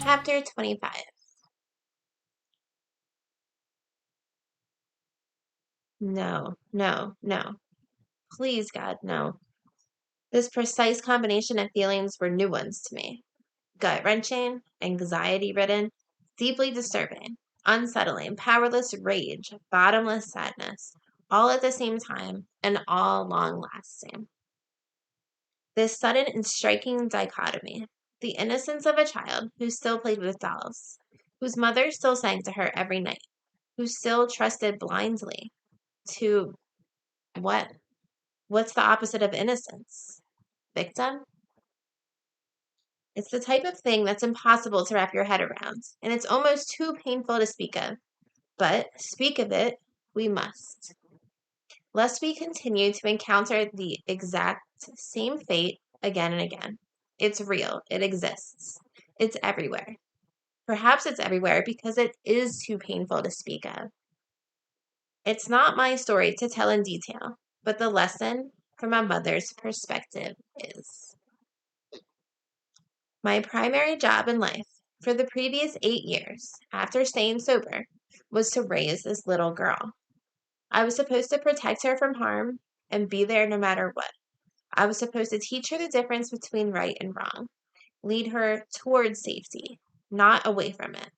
Chapter 25. No, no, no. Please, God, no. This precise combination of feelings were new ones to me. Gut-wrenching, anxiety-ridden, deeply disturbing, unsettling, powerless rage, bottomless sadness, all at the same time, and all long-lasting. This sudden and striking dichotomy, the innocence of a child who still played with dolls, whose mother still sang to her every night, who still trusted blindly, to what? What's the opposite of innocence? Victim? It's the type of thing that's impossible to wrap your head around, and it's almost too painful to speak of. But speak of it, we must. Lest we continue to encounter the exact same fate again and again. It's real. It exists. It's everywhere. Perhaps it's everywhere because it is too painful to speak of. It's not my story to tell in detail, but the lesson from a mother's perspective is. My primary job in life for the previous 8 years, after staying sober, was to raise this little girl. I was supposed to protect her from harm and be there no matter what. I was supposed to teach her the difference between right and wrong, lead her towards safety, not away from it.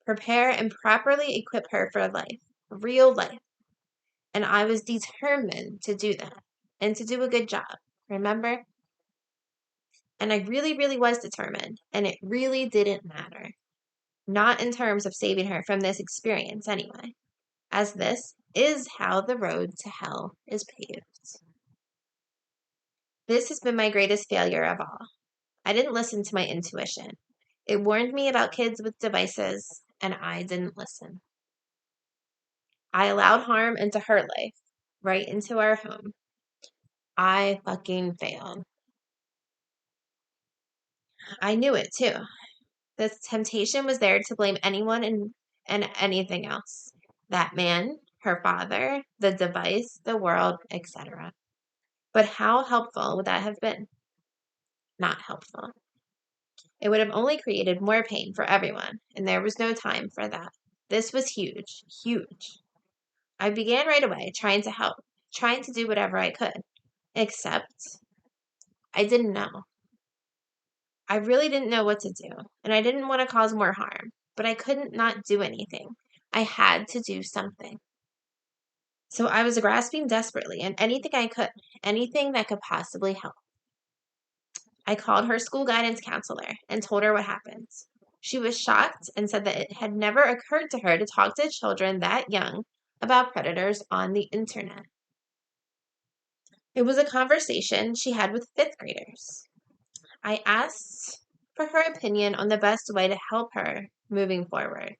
Prepare and properly equip her for life, real life. And I was determined to do that and to do a good job. Remember? And I really, really was determined, and it really didn't matter. Not in terms of saving her from this experience, anyway, as this is how the road to hell is paved. This has been my greatest failure of all. I didn't listen to my intuition. It warned me about kids with devices, and I didn't listen. I allowed harm into her life, right into our home. I fucking failed. I knew it too. This temptation was there to blame anyone and anything else. That man, her father, the device, the world, etc. But how helpful would that have been? Not helpful. It would have only created more pain for everyone, and there was no time for that. This was huge, huge. I began right away trying to help, trying to do whatever I could, except I didn't know. I really didn't know what to do, and I didn't want to cause more harm, but I couldn't not do anything. I had to do something. So I was grasping desperately at anything I could, anything that could possibly help. I called her school guidance counselor and told her what happened. She was shocked and said that it had never occurred to her to talk to children that young about predators on the internet. It was a conversation she had with fifth graders. I asked for her opinion on the best way to help her moving forward.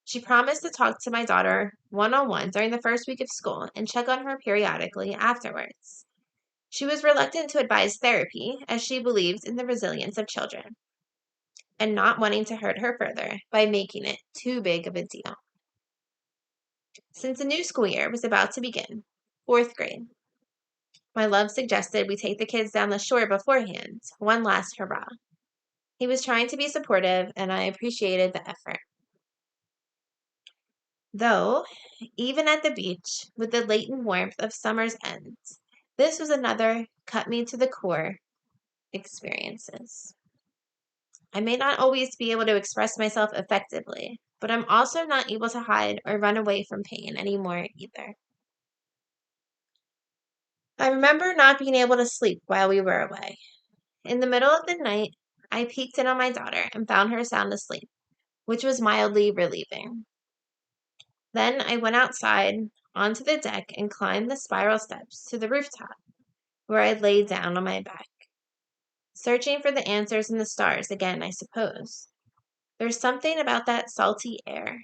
She promised to talk to my daughter one-on-one during the first week of school and check on her periodically afterwards. She was reluctant to advise therapy as she believed in the resilience of children and not wanting to hurt her further by making it too big of a deal. Since the new school year was about to begin, fourth grade, my love suggested we take the kids down the shore beforehand, one last hurrah. He was trying to be supportive, and I appreciated the effort. Though, even at the beach, with the latent warmth of summer's end, this was another cut me to the core experiences. I may not always be able to express myself effectively, but I'm also not able to hide or run away from pain anymore either. I remember not being able to sleep while we were away. In the middle of the night, I peeked in on my daughter and found her sound asleep, which was mildly relieving. Then I went outside onto the deck and climbed the spiral steps to the rooftop, where I lay down on my back, searching for the answers in the stars again, I suppose. There's something about that salty air,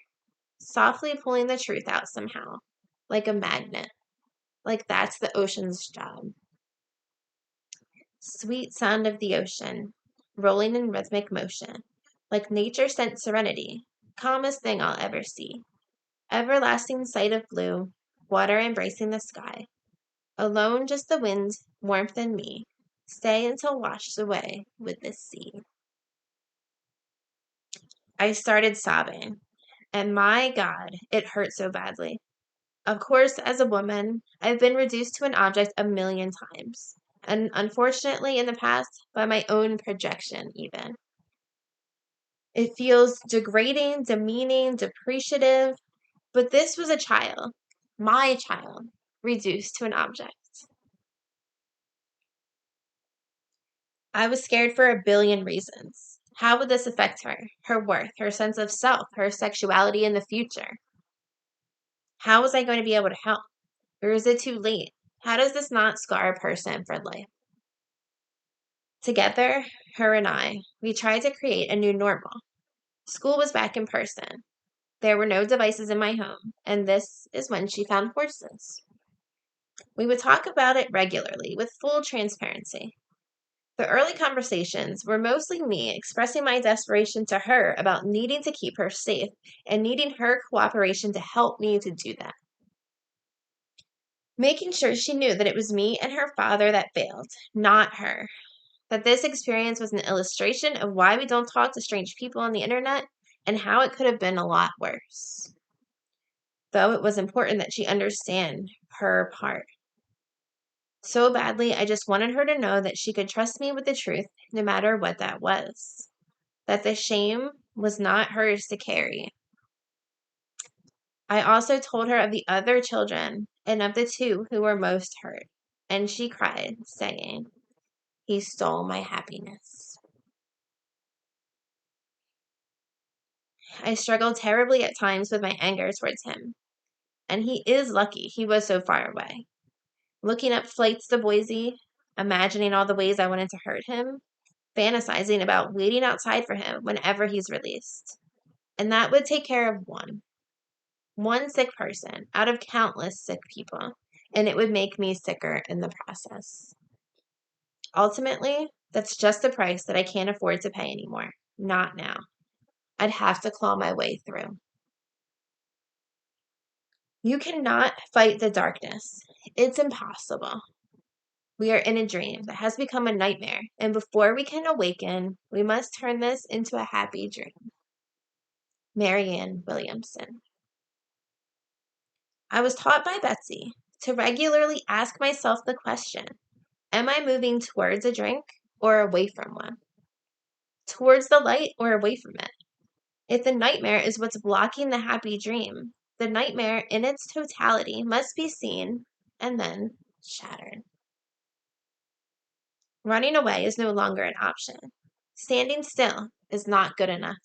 softly pulling the truth out somehow, like a magnet, like that's the ocean's job. Sweet sound of the ocean, rolling in rhythmic motion, like nature sent serenity, calmest thing I'll ever see. Everlasting sight of blue, water embracing the sky. Alone just the wind, warmth, and me. Stay until washed away with the sea. I started sobbing, and my God, it hurt so badly. Of course, as a woman, I've been reduced to an object a million times, and unfortunately in the past, by my own projection even. It feels degrading, demeaning, depreciative, but this was a child, my child, reduced to an object. I was scared for a billion reasons. How would this affect her worth, her sense of self, her sexuality in the future? How was I going to be able to help? Or is it too late? How does this not scar a person for life? Together, her and I, we tried to create a new normal. School was back in person. There were no devices in my home, and this is when she found horses. We would talk about it regularly with full transparency. The early conversations were mostly me expressing my desperation to her about needing to keep her safe and needing her cooperation to help me to do that. Making sure she knew that it was me and her father that failed, not her. That this experience was an illustration of why we don't talk to strange people on the internet and how it could have been a lot worse. Though it was important that she understand her part. So badly, I just wanted her to know that she could trust me with the truth, no matter what that was. That the shame was not hers to carry. I also told her of the other children and of the two who were most hurt, and she cried, saying, "He stole my happiness." I struggled terribly at times with my anger towards him, and he is lucky he was so far away. Looking up flights to Boise, imagining all the ways I wanted to hurt him, fantasizing about waiting outside for him whenever he's released. And that would take care of one sick person out of countless sick people, and it would make me sicker in the process. Ultimately, that's just a price that I can't afford to pay anymore. Not now. I'd have to claw my way through. You cannot fight the darkness. It's impossible. We are in a dream that has become a nightmare, and before we can awaken, we must turn this into a happy dream. Marianne Williamson. I was taught by Betsy to regularly ask myself the question, am I moving towards a drink or away from one? Towards the light or away from it? If the nightmare is what's blocking the happy dream, the nightmare in its totality must be seen and then shattered. Running away is no longer an option. Standing still is not good enough.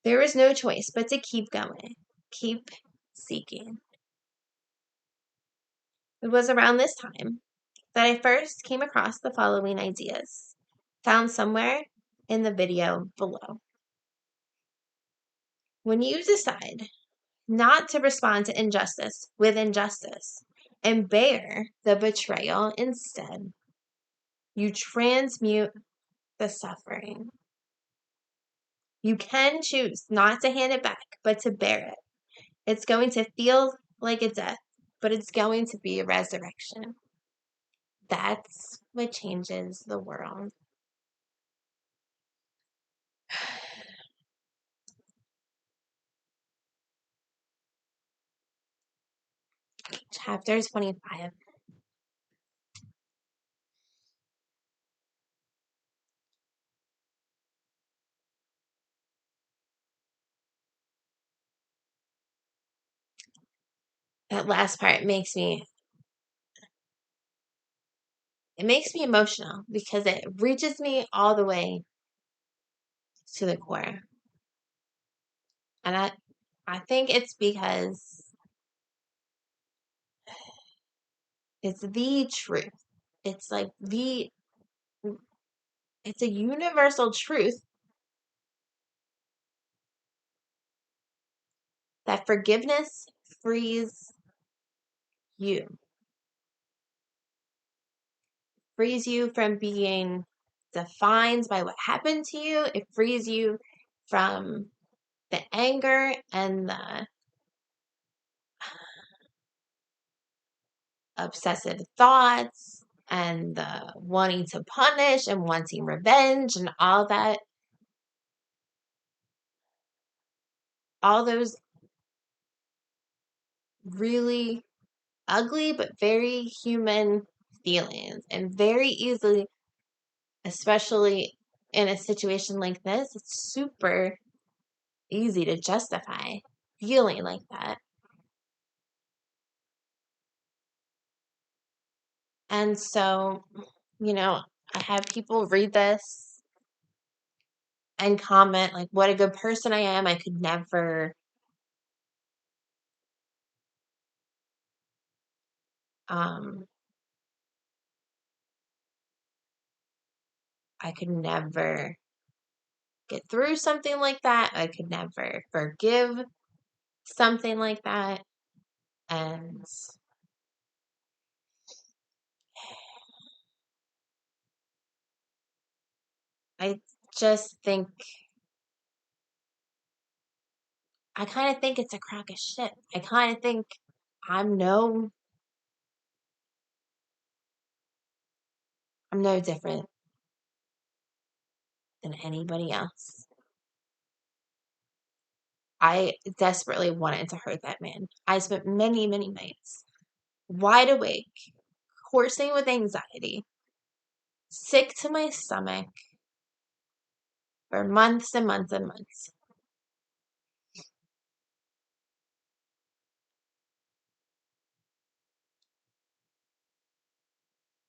There is no choice but to keep going, keep seeking. It was around this time that I first came across the following ideas, found somewhere in the video below. When you decide not to respond to injustice with injustice and bear the betrayal instead, you transmute the suffering. You can choose not to hand it back, but to bear it. It's going to feel like a death, but it's going to be a resurrection. That's what changes the world. Chapter 25. That last part makes me emotional because it reaches me all the way to the core. And I think it's because it's the truth. It's like it's a universal truth that forgiveness frees you. Frees you from being defined by what happened to you. It frees you from the anger and the obsessive thoughts and the wanting to punish and wanting revenge and all that. all those really ugly but very human feelings, and very easily, especially in a situation like this, it's super easy to justify feeling like that. And so, I have people read this and comment like, what a good person I am. Um, I could never get through something like that. I could never forgive something like that. And I just think, I kind of think it's a crock of shit. I kind of think I'm no, I'm no different than anybody else. I desperately wanted to hurt that man. I spent many, many nights wide awake, coursing with anxiety, sick to my stomach for months and months and months.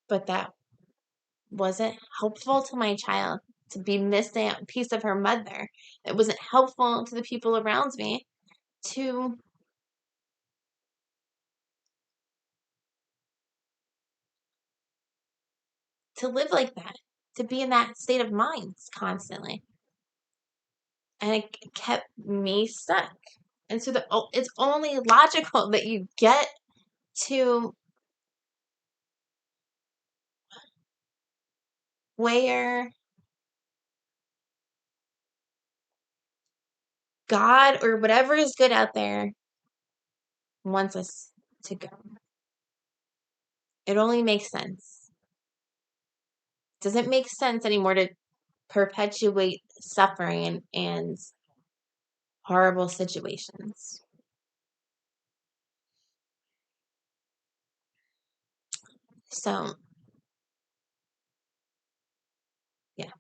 But that wasn't helpful to my child to be missing a piece of her mother. It wasn't helpful to the people around me to live like that, to be in that state of mind constantly. And it kept me stuck. And so it's only logical that you get to where God or whatever is good out there wants us to go. It only makes sense. It doesn't make sense anymore to perpetuate suffering and horrible situations. So, yeah,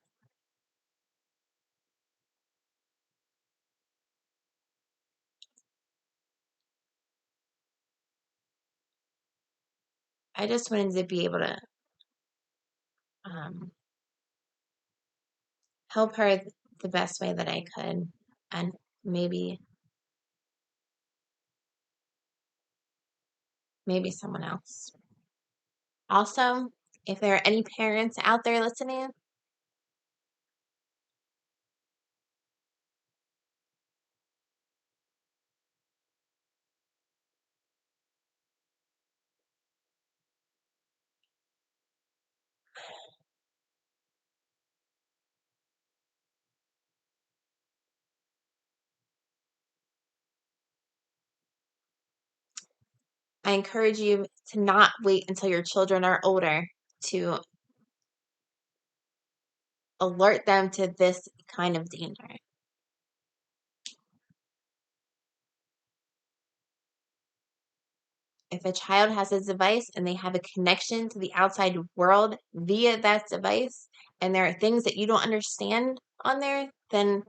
I just wanted to be able to um, help her the best way that I could, and maybe someone else. Also, if there are any parents out there listening, I encourage you to not wait until your children are older to alert them to this kind of danger. If a child has a device and they have a connection to the outside world via that device, and there are things that you don't understand on there, then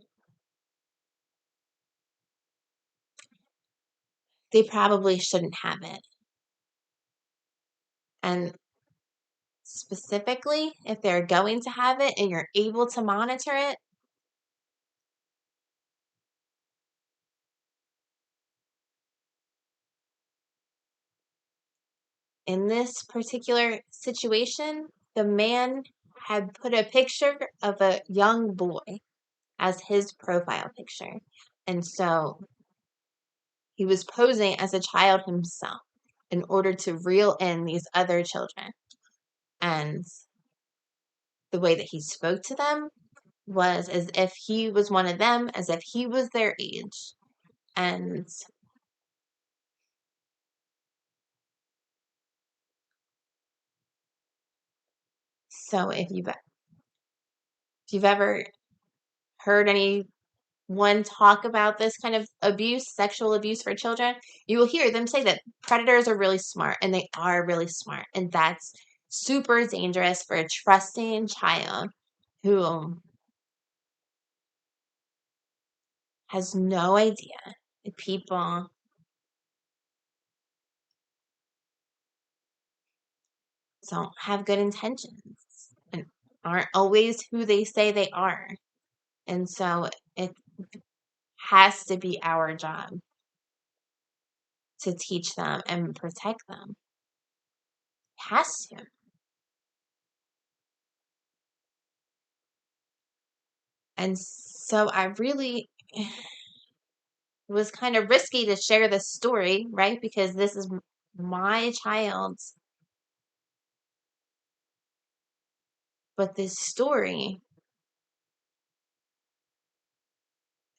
they probably shouldn't have it. And specifically, if they're going to have it and you're able to monitor it, in this particular situation, the man had put a picture of a young boy as his profile picture. And so he was posing as a child himself in order to reel in these other children. And the way that he spoke to them was as if he was one of them, as if he was their age. And so if you've ever heard any anyone talk about this kind of abuse, sexual abuse for children, you will hear them say that predators are really smart, and they are really smart. And that's super dangerous for a trusting child who has no idea that people don't have good intentions and aren't always who they say they are. And so it has to be our job to teach them and protect them. It has to. And so I really it was kind of risky to share this story, right? Because this is my child's, but this story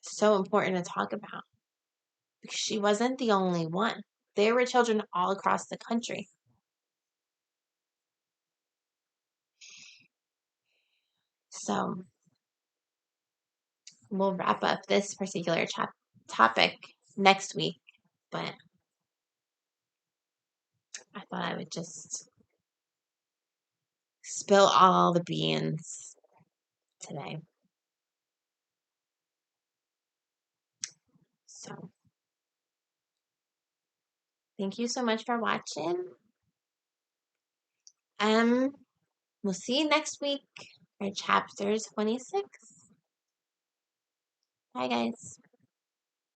is so important to talk about because she wasn't the only one. There were children all across the country. So we'll wrap up this particular topic next week, but I thought I would just spill all the beans today. So thank you so much for watching. We'll see you next week for chapter 26. Bye, guys.